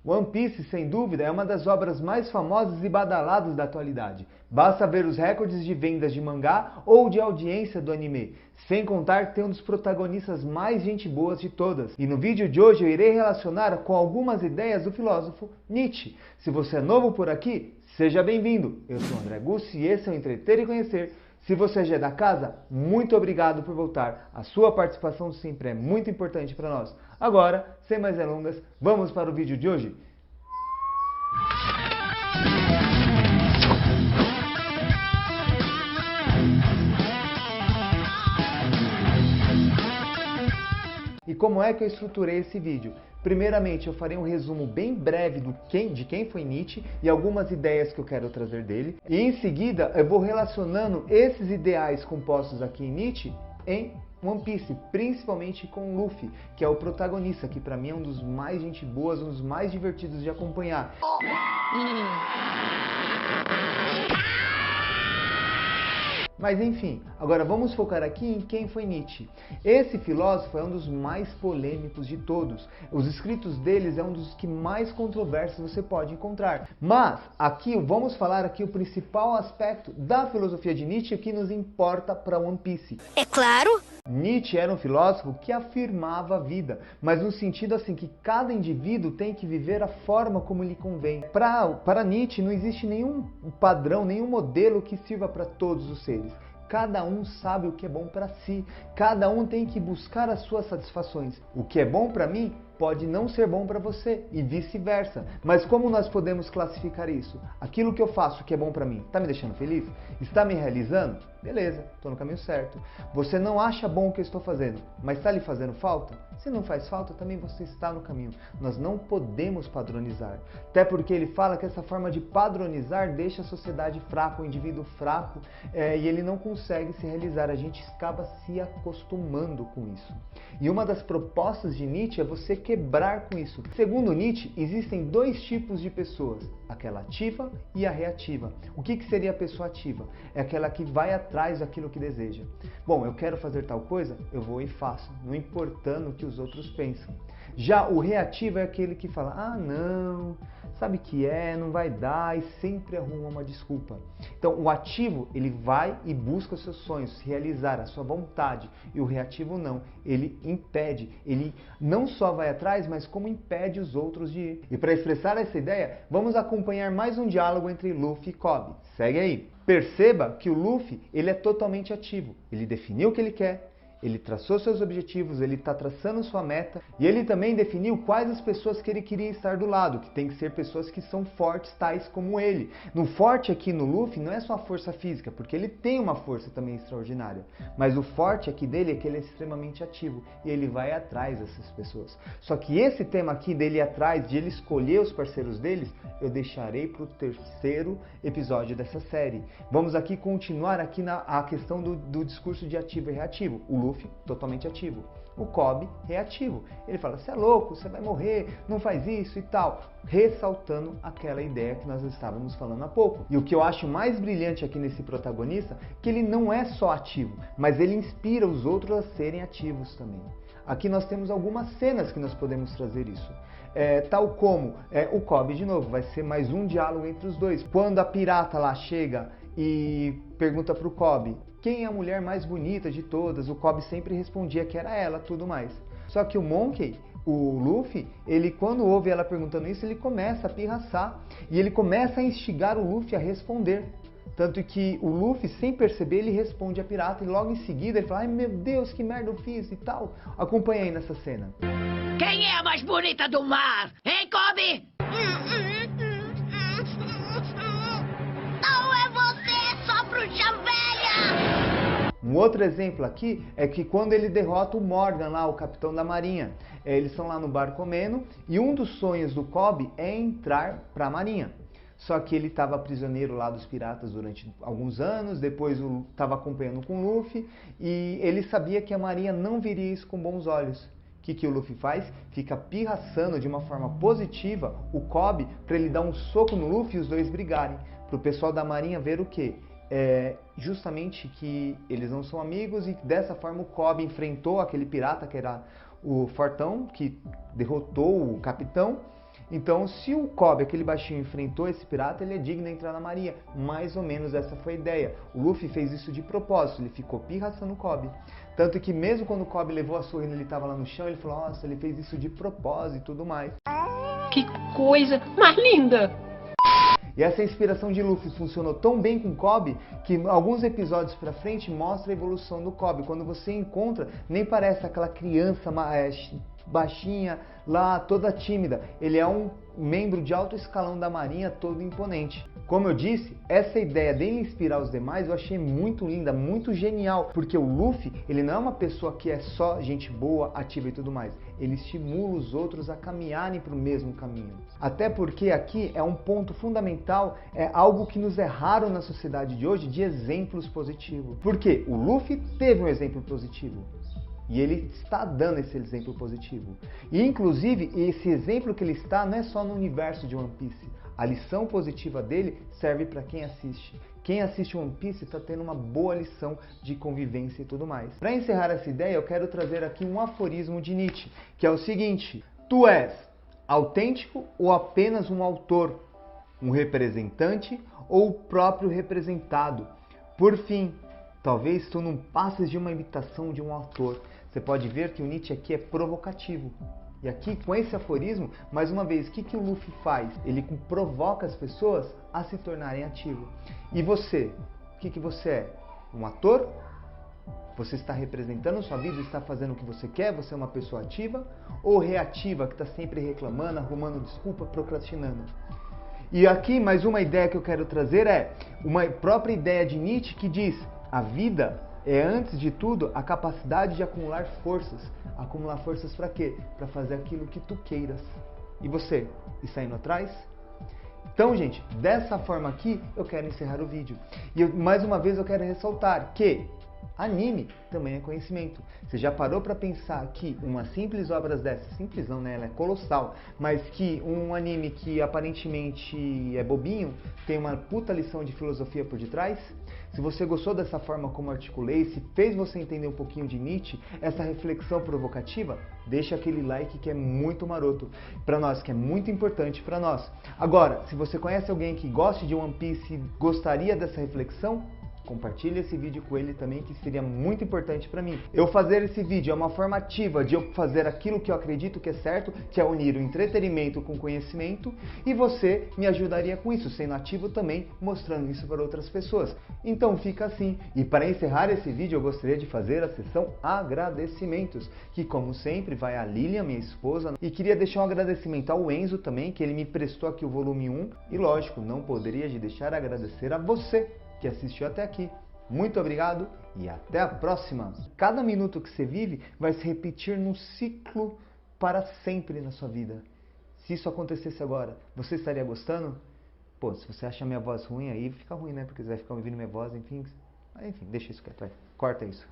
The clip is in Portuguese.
One Piece, sem dúvida, é uma das obras mais famosas e badaladas da atualidade. Basta ver os recordes de vendas de mangá ou de audiência do anime, sem contar que tem um dos protagonistas mais gente boas de todas. E no vídeo de hoje eu irei relacionar com algumas ideias do filósofo Nietzsche. Se você é novo por aqui, seja bem-vindo. Eu sou André Gussi e esse é o Entreter e Conhecer. Se você já é da casa, muito obrigado por voltar. A sua participação sempre é muito importante para nós. Agora, sem mais delongas, vamos para o vídeo de hoje. E como é que eu estruturei esse vídeo? Primeiramente, eu farei um resumo bem breve de quem foi Nietzsche e algumas ideias que eu quero trazer dele. E em seguida, eu vou relacionando esses ideais compostos aqui em Nietzsche em One Piece, principalmente com Luffy, que é o protagonista, que para mim é um dos mais gente boas, um dos mais divertidos de acompanhar. Mas enfim, agora vamos focar aqui em quem foi Nietzsche. Esse filósofo é um dos mais polêmicos de todos. Os escritos deles é um dos que mais controversos você pode encontrar. Mas aqui vamos falar aqui o principal aspecto da filosofia de Nietzsche que nos importa para One Piece. É claro! Nietzsche era um filósofo que afirmava a vida, mas no sentido assim que cada indivíduo tem que viver a forma como lhe convém. Para Nietzsche não existe nenhum padrão, nenhum modelo que sirva para todos os seres. Cada um sabe o que é bom para si, cada um tem que buscar as suas satisfações. O que é bom para mim pode não ser bom para você e vice-versa. Mas como nós podemos classificar isso? Aquilo que eu faço que é bom para mim, está me deixando feliz? Está me realizando? Beleza, estou no caminho certo. Você não acha bom o que eu estou fazendo, mas está lhe fazendo falta? Se não faz falta, também você está no caminho. Nós não podemos padronizar. Até porque ele fala que essa forma de padronizar deixa a sociedade fraca, o indivíduo fraco, e ele não consegue se realizar. A gente acaba se acostumando com isso. E uma das propostas de Nietzsche é você quebrar com isso. Segundo Nietzsche, existem dois tipos de pessoas, aquela ativa e a reativa. O que seria a pessoa ativa? É aquela que vai atrás daquilo que deseja. Bom, eu quero fazer tal coisa, eu vou e faço, não importando o que os outros pensam. Já o reativo é aquele que fala, ah não, sabe que não vai dar e sempre arruma uma desculpa. Então o ativo, ele vai e busca os seus sonhos, realizar a sua vontade. E o reativo não, ele impede, ele não só vai atrás, mas como impede os outros de ir. E para expressar essa ideia, vamos acompanhar mais um diálogo entre Luffy e Kobe. Segue aí. Perceba que o Luffy, ele é totalmente ativo. Ele definiu o que ele quer. Ele traçou seus objetivos, ele está traçando sua meta e ele também definiu quais as pessoas que ele queria estar do lado, que tem que ser pessoas que são fortes, tais como ele. No forte aqui no Luffy não é só a força física, porque ele tem uma força também extraordinária, mas o forte aqui dele é que ele é extremamente ativo e ele vai atrás dessas pessoas. Só que esse tema aqui dele ir atrás, de ele escolher os parceiros deles, eu deixarei para o terceiro episódio dessa série. Vamos aqui continuar aqui a questão do discurso de ativo e reativo. O Luffy totalmente ativo. O Kobe reativo. Ele fala, você é louco, você vai morrer, não faz isso e tal. Ressaltando aquela ideia que nós estávamos falando há pouco. E o que eu acho mais brilhante aqui nesse protagonista, que ele não é só ativo, mas ele inspira os outros a serem ativos também. Aqui nós temos algumas cenas que nós podemos trazer isso. Tal como o Kobe, de novo, vai ser mais um diálogo entre os dois. Quando a pirata lá chega e pergunta para o Kobe, quem é a mulher mais bonita de todas? O Kobe sempre respondia que era ela, tudo mais. Só que o Monkey, o Luffy, ele quando ouve ela perguntando isso, ele começa a pirraçar. E ele começa a instigar o Luffy a responder. Tanto que o Luffy, sem perceber, ele responde a pirata. E logo em seguida ele fala, ai meu Deus, que merda eu fiz e tal. Acompanha aí nessa cena. Quem é a mais bonita do mar? Hein, Kobe? Não é você, só bruxa velha! Um outro exemplo aqui é que quando ele derrota o Morgan lá, o capitão da marinha, eles estão lá no bar comendo e um dos sonhos do Kobe é entrar para a marinha. Só que ele estava prisioneiro lá dos piratas durante alguns anos, depois estava acompanhando com o Luffy e ele sabia que a marinha não viria isso com bons olhos. O que o Luffy faz? Fica pirraçando de uma forma positiva o Kobe para ele dar um soco no Luffy e os dois brigarem. Para o pessoal da marinha ver o quê? Justamente que eles não são amigos e dessa forma o Kobe enfrentou aquele pirata que era o fortão, que derrotou o capitão Então, se o Kobe, aquele baixinho, enfrentou esse pirata, ele é digno de entrar na marinha. Mais ou menos essa foi a ideia. O Luffy fez isso de propósito, ele ficou pirraçando o Kobe. Tanto que mesmo quando o Kobe levou a surra e ele estava lá no chão, ele falou, nossa, ele fez isso de propósito e tudo mais. Que coisa mais linda! E essa inspiração de Luffy funcionou tão bem com Kobe que alguns episódios pra frente mostra a evolução do Kobe. Quando você encontra, nem parece aquela criança baixinha lá, toda tímida. Ele é um membro de alto escalão da marinha, todo imponente. Como eu disse, essa ideia dele inspirar os demais eu achei muito linda, muito genial, porque o Luffy, ele não é uma pessoa que é só gente boa, ativa e tudo mais. Ele estimula os outros a caminharem para o mesmo caminho. Até porque aqui é um ponto fundamental, é algo que nos é raro na sociedade de hoje, de exemplos positivos. Porque o Luffy teve um exemplo positivo. E ele está dando esse exemplo positivo. E inclusive, esse exemplo que ele está não é só no universo de One Piece. A lição positiva dele serve para quem assiste. Quem assiste One Piece está tendo uma boa lição de convivência e tudo mais. Para encerrar essa ideia, eu quero trazer aqui um aforismo de Nietzsche, que é o seguinte: tu és autêntico ou apenas um autor, um representante ou o próprio representado? Por fim, talvez tu não passes de uma imitação de um autor. Você pode ver que o Nietzsche aqui é provocativo. E aqui, com esse aforismo, mais uma vez, o que o Luffy faz? Ele provoca as pessoas a se tornarem ativos. E você? O que você é? Um ator? Você está representando sua vida, está fazendo o que você quer? Você é uma pessoa ativa? Ou reativa, que está sempre reclamando, arrumando desculpa, procrastinando? E aqui, mais uma ideia que eu quero trazer é uma própria ideia de Nietzsche que diz: a vida é, antes de tudo, a capacidade de acumular forças. Acumular forças para quê? Para fazer aquilo que tu queiras. E você? Está indo atrás? Então, gente, dessa forma aqui, eu quero encerrar o vídeo. E mais uma vez eu quero ressaltar que anime também é conhecimento. Você já parou para pensar que uma simples obra dessa, simples não, né? Ela é colossal, mas que um anime que aparentemente é bobinho, tem uma puta lição de filosofia por detrás? Se você gostou dessa forma como articulei, se fez você entender um pouquinho de Nietzsche, essa reflexão provocativa, deixa aquele like que é muito maroto para nós, que é muito importante para nós. Agora, se você conhece alguém que goste de One Piece e gostaria dessa reflexão, compartilhe esse vídeo com ele também, que seria muito importante para mim. Eu fazer esse vídeo é uma forma ativa de eu fazer aquilo que eu acredito que é certo, que é unir o entretenimento com o conhecimento, e você me ajudaria com isso, sendo ativo também, mostrando isso para outras pessoas. Então fica assim. E para encerrar esse vídeo, eu gostaria de fazer a sessão agradecimentos, que como sempre vai a Lilian, minha esposa, e queria deixar um agradecimento ao Enzo também, que ele me prestou aqui o volume 1, e lógico, não poderia de deixar agradecer a você que assistiu até aqui. Muito obrigado e até a próxima! Cada minuto que você vive vai se repetir num ciclo para sempre na sua vida. Se isso acontecesse agora, você estaria gostando? Pô, se você acha minha voz ruim aí, fica ruim, né? Porque você vai ficar ouvindo minha voz, enfim. Mas, enfim, deixa isso quieto, vai. Corta isso.